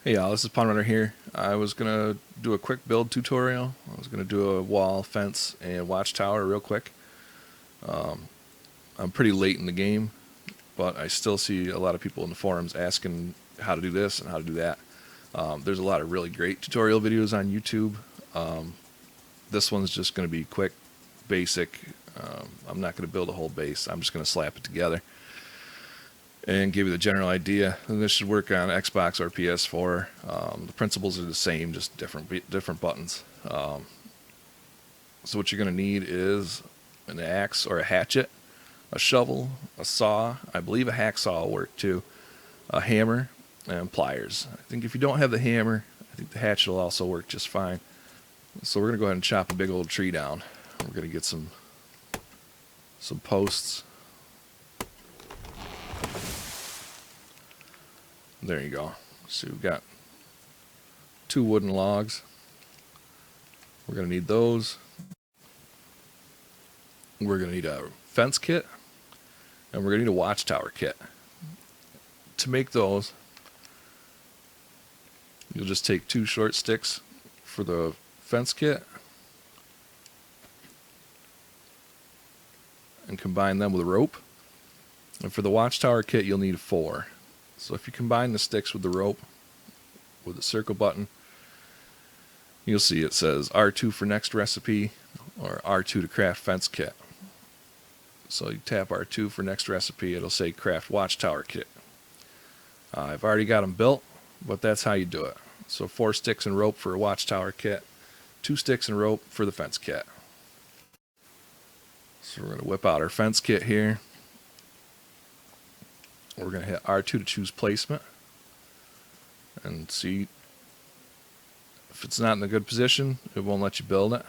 Hey y'all, this is Pond Runner here. I was gonna do a quick build tutorial. I was gonna do a wall, fence, and watchtower real quick. I'm pretty late in the game, but I still see a lot of people in the forums asking how to do this and how to do that. There's a lot of really great tutorial videos on YouTube. This one's just gonna be quick, basic. I'm not gonna build a whole base. I'm just gonna slap it together and give you the general idea. And this should work on Xbox or Ps4. The principles are the same, just different buttons. So what you're going to need is an axe or a hatchet, a shovel, a saw. I believe a hacksaw will work too. A hammer and pliers. I think if you don't have the hammer, I think the hatchet will also work just fine. So we're going to go ahead and chop a big old tree down. We're going to get some posts. There you go. So we've got 2 wooden logs. We're going to need those. We're going to need a fence kit. And we're going to need a watchtower kit. To make those, you'll just take 2 short sticks for the fence kit and combine them with a rope. And for the watchtower kit, you'll need 4. So if you combine the sticks with the rope, with the circle button, you'll see it says R2 for next recipe, or R2 to craft fence kit. So you tap R2 for next recipe, it'll say craft watchtower kit. I've already got them built, but that's how you do it. So 4 sticks and rope for a watchtower kit, 2 sticks and rope for the fence kit. So we're going to whip out our fence kit here. We're going to hit R2 to choose placement and see if it's not in a good position, it won't let you build it.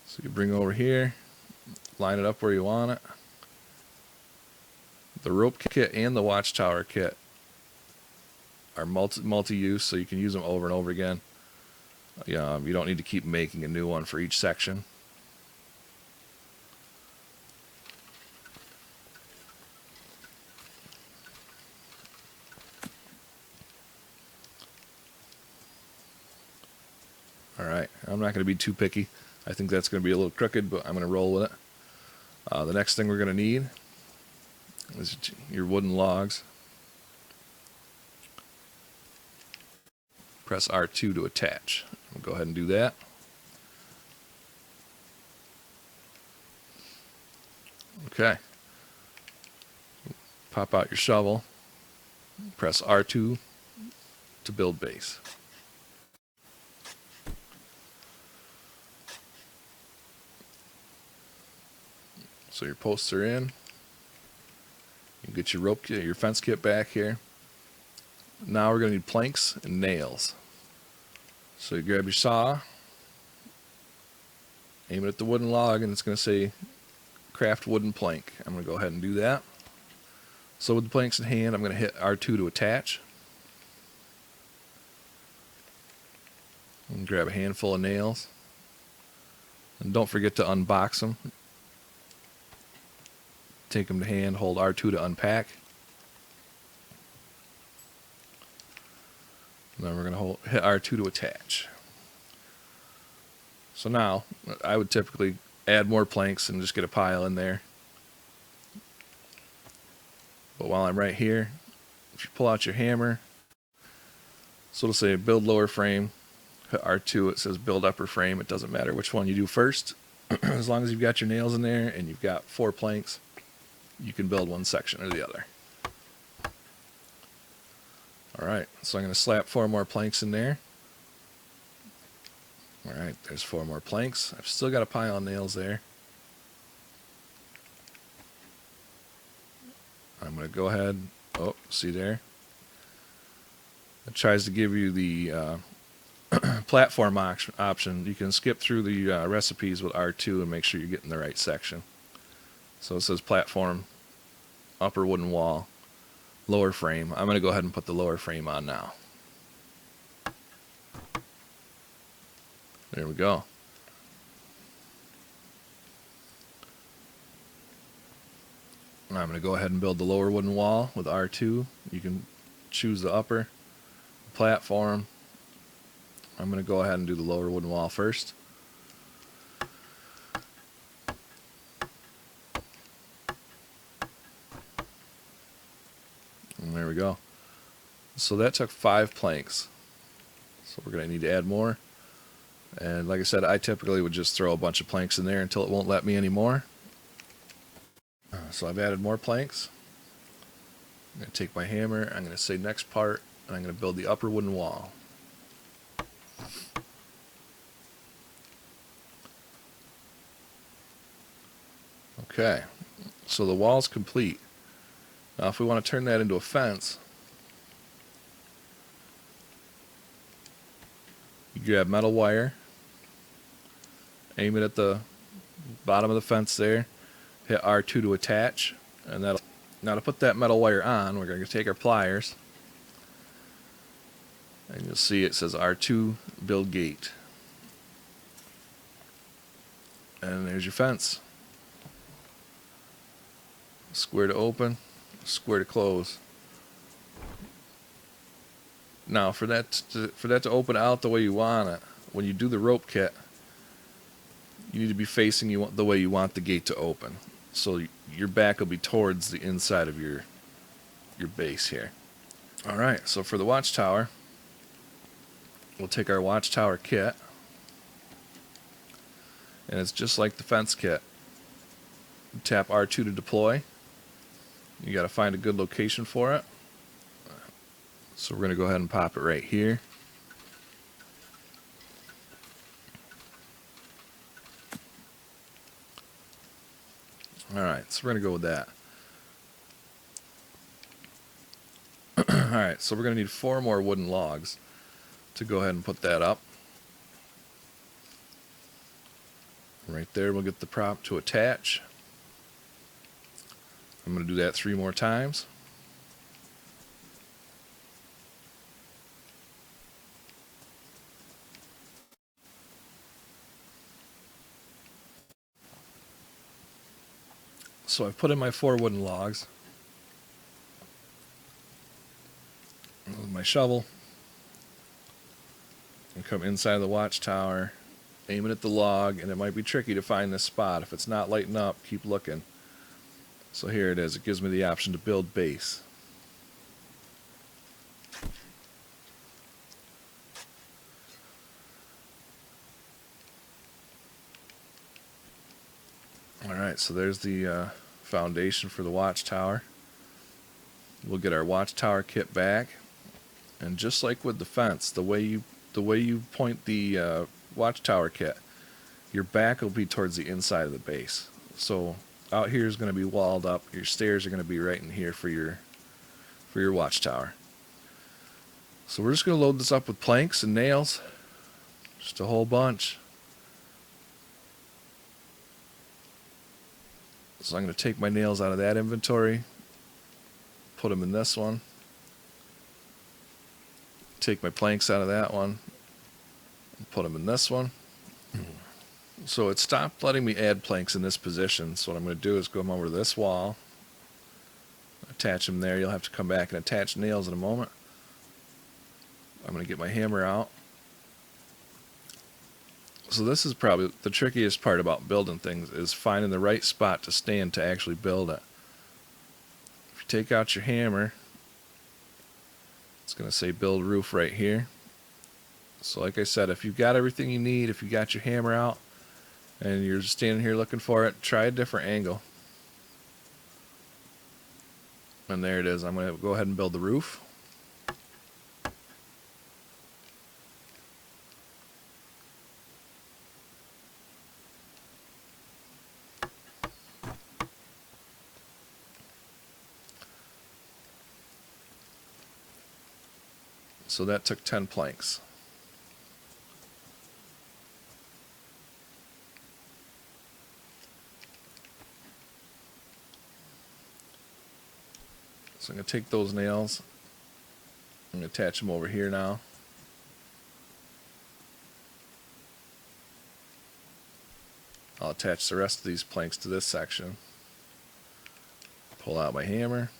So you bring over here, line it up where you want it. The rope kit and the watchtower kit are multi-use, so you can use them over and over again. You don't need to keep making a new one for each section. Alright, I'm not going to be too picky. I think that's going to be a little crooked, but I'm going to roll with it. The next thing we're going to need is your wooden logs. Press R2 to attach. I'll go ahead and do that. Okay. Pop out your shovel. Press R2 to build base. So your posts are in. You get your rope kit, your fence kit back here. Now we're going to need planks and nails. So you grab your saw, aim it at the wooden log, and it's going to say craft wooden plank. I'm going to go ahead and do that. So with the planks in hand, I'm going to hit R2 to attach. And grab a handful of nails. And don't forget to unbox them. Take them to hand, hold R2 to unpack. And then we're going to hit R2 to attach. So now, I would typically add more planks and just get a pile in there. But while I'm right here, if you pull out your hammer, so it'll say build lower frame, hit R2, it says build upper frame. It doesn't matter which one you do first. As long as you've got your nails in there and you've got 4 planks, you can build one section or the other. Alright, so I'm going to slap 4 more planks in there. Alright, there's 4 more planks. I've still got a pile of nails there. I'm going to go ahead, oh, see there? It tries to give you the platform option. You can skip through the recipes with R2 and make sure you're getting the right section. So it says platform, upper wooden wall, lower frame. I'm going to go ahead and put the lower frame on now. There we go. I'm going to go ahead and build the lower wooden wall with R2. You can choose the upper. platform. I'm going to go ahead and do the lower wooden wall first. And there we go. So that took 5 planks. So we're going to need to add more. And like I said, I typically would just throw a bunch of planks in there until it won't let me anymore. So I've added more planks. I'm going to take my hammer, I'm going to say next part, and I'm going to build the upper wooden wall. Okay, so the wall's complete. Now if we want to turn that into a fence, you grab metal wire, aim it at the bottom of the fence there, hit R2 to attach, and that'll... Now to put that metal wire on, we're going to take our pliers, and you'll see it says R2 build gate. And there's your fence. Square to open, square to close. Now for that to open out the way you want it, when you do the rope kit, you need to be facing the way you want the gate to open. So your back will be towards the inside of your base here. Alright, so for the Watchtower, we'll take our Watchtower kit, and it's just like the fence kit. Tap R2 to deploy. You got to find a good location for it. So we're going to go ahead and pop it right here. Alright, so we're going to go with that. Alright, so we're going to need 4 more wooden logs to go ahead and put that up. Right there, we'll get the prop to attach. I'm going to do that 3 more times. So I've put in my 4 wooden logs with my shovel, and come inside the Watchtower, aim it at the log, and it might be tricky to find this spot. If it's not lighting up, keep looking. So here it is. It gives me the option to build base. Alright, so there's the foundation for the Watchtower. We'll get our Watchtower kit back, and just like with the fence, the way you point the Watchtower kit, your back will be towards the inside of the base. So out here is going to be walled up. Your stairs are going to be right in here for your Watchtower. So we're just going to load this up with planks and nails, just a whole bunch. So I'm going to take my nails out of that inventory, put them in this one, take my planks out of that one, and put them in this one. So it stopped letting me add planks in this position, so what I'm going to do is go over to this wall, attach them there. You'll have to come back and attach nails in a moment. I'm going to get my hammer out. So this is probably the trickiest part about building things, is finding the right spot to stand to actually build it. If you take out your hammer, it's going to say build roof right here. So like I said, if you've got everything you need, if you got your hammer out and you're just standing here looking for it, try a different angle. And there it is. I'm going to go ahead and build the roof. So that took 10 planks. So I'm going to take those nails, I'm going to attach them over here now. I'll attach the rest of these planks to this section. Pull out my hammer.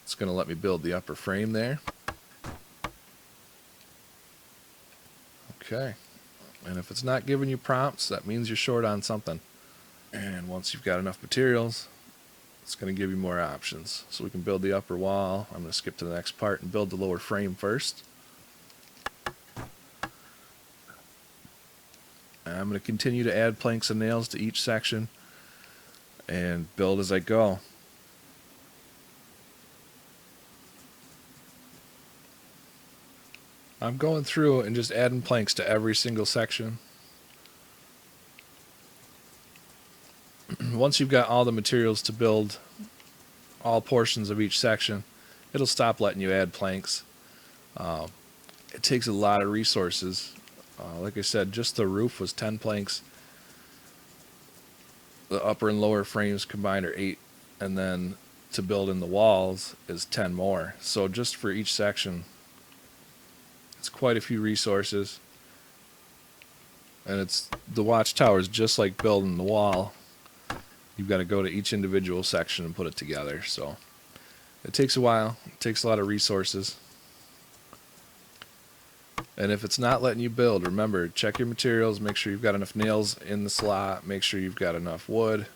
It's going to let me build the upper frame there. Okay. And if it's not giving you prompts, that means you're short on something. And once you've got enough materials, it's going to give you more options. So we can build the upper wall. I'm going to skip to the next part and build the lower frame first. And I'm going to continue to add planks and nails to each section and build as I go. I'm going through and just adding planks to every single section. Once you've got all the materials to build all portions of each section, it'll stop letting you add planks. It takes a lot of resources. Like I said, just the roof was 10 planks. The upper and lower frames combined are 8, and then to build in the walls is 10 more. So just for each section, it's quite a few resources. And it's the Watchtower is just like building the wall. You've got to go to each individual section and put it together. So it takes a while. It takes a lot of resources. And if it's not letting you build, remember, check your materials, make sure you've got enough nails in the slot, make sure you've got enough wood,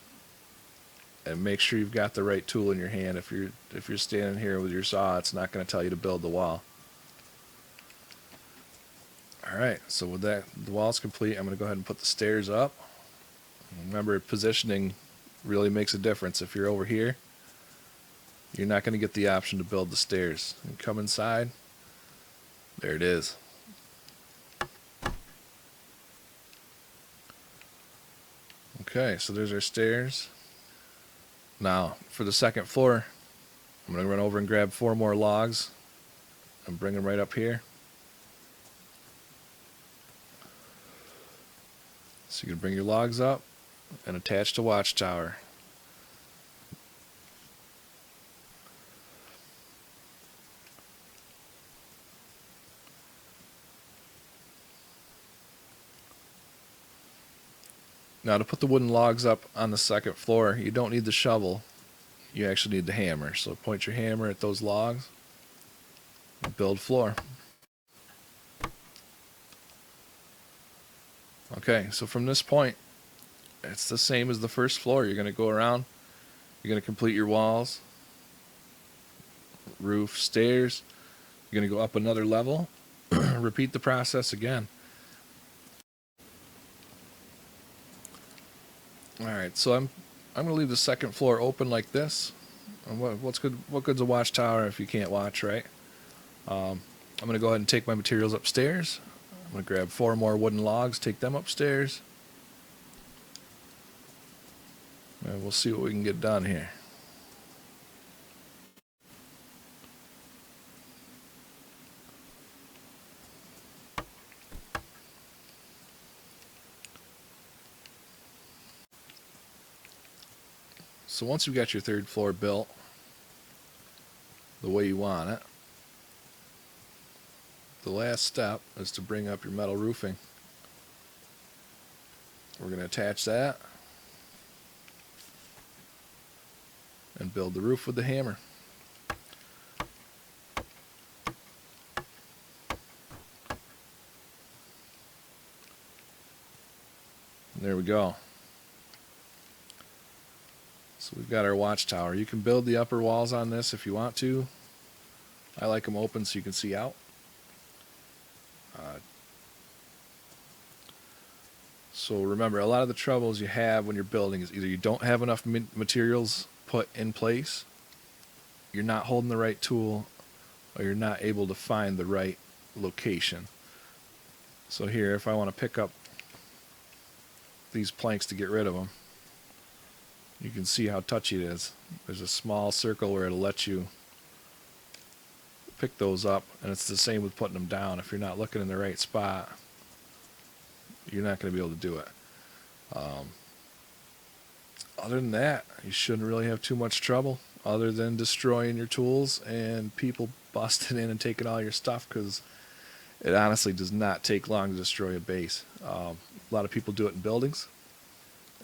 and make sure you've got the right tool in your hand. If you're standing here with your saw, it's not going to tell you to build the wall. Alright, so with that, the wall's complete. I'm going to go ahead and put the stairs up. Remember, positioning really makes a difference. If you're over here, you're not going to get the option to build the stairs. And come inside, there it is. Okay, so there's our stairs. Now, for the second floor, I'm going to run over and grab 4 more logs and bring them right up here. So you can bring your logs up and attach to Watchtower. Now to put the wooden logs up on the second floor, you don't need the shovel. You actually need the hammer. So point your hammer at those logs and build floor. Okay, so from this point, it's the same as the first floor. You're going to go around, you're going to complete your walls, roof, stairs. You're going to go up another level, repeat the process again. Alright, so I'm going to leave the second floor open like this. And what good's a Watchtower if you can't watch, right? I'm going to go ahead and take my materials upstairs. I'm going to grab 4 more wooden logs, take them upstairs. And we'll see what we can get done here. So once you've got your third floor built the way you want it, the last step is to bring up your metal roofing. We're going to attach that and build the roof with the hammer. And there we go. So we've got our Watchtower. You can build the upper walls on this if you want to. I like them open so you can see out. So remember, a lot of the troubles you have when you're building is either you don't have enough materials put in place, you're not holding the right tool, or you're not able to find the right location. So here, if I want to pick up these planks to get rid of them, you can see how touchy it is. There's a small circle where it'll let you pick those up, and it's the same with putting them down. If you're not looking in the right spot, you're not going to be able to do it. Other than that, you shouldn't really have too much trouble other than destroying your tools and people busting in and taking all your stuff, because it honestly does not take long to destroy a base. A lot of people do it in buildings,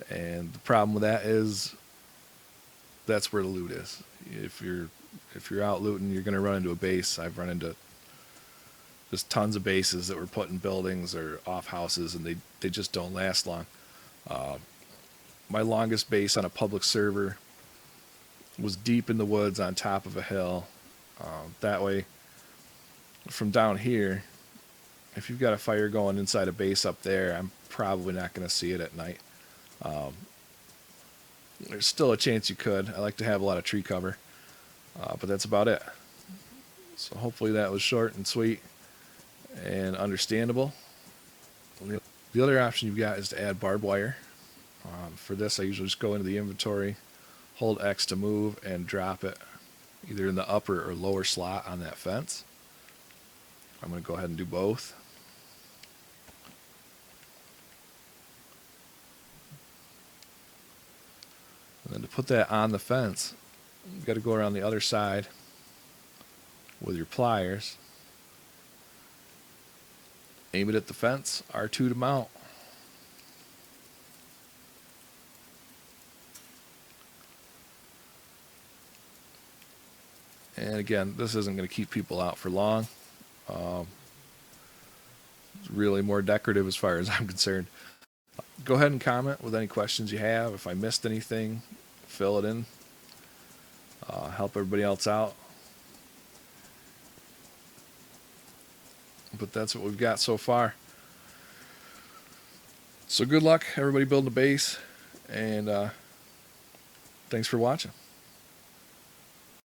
and the problem with that is that's where the loot is. If you're out looting, you're going to run into a base. I've run into just tons of bases that were put in buildings or off houses, and they just don't last long. My longest base on a public server was deep in the woods on top of a hill. That way, from down here, if you've got a fire going inside a base up there, I'm probably not going to see it at night. There's still a chance you could. I like to have a lot of tree cover, but that's about it. So hopefully that was short and sweet and understandable. The other option you've got is to add barbed wire. For this, I usually just go into the inventory, hold X to move, and drop it either in the upper or lower slot on that fence. I'm going to go ahead and do both. And then to put that on the fence, you've got to go around the other side with your pliers. Aim it at the fence, R2 to mount. And again, this isn't going to keep people out for long. It's really more decorative as far as I'm concerned. Go ahead and comment with any questions you have. If I missed anything, fill it in. Help everybody else out. But that's what we've got so far. So good luck, everybody building a base, and thanks for watching.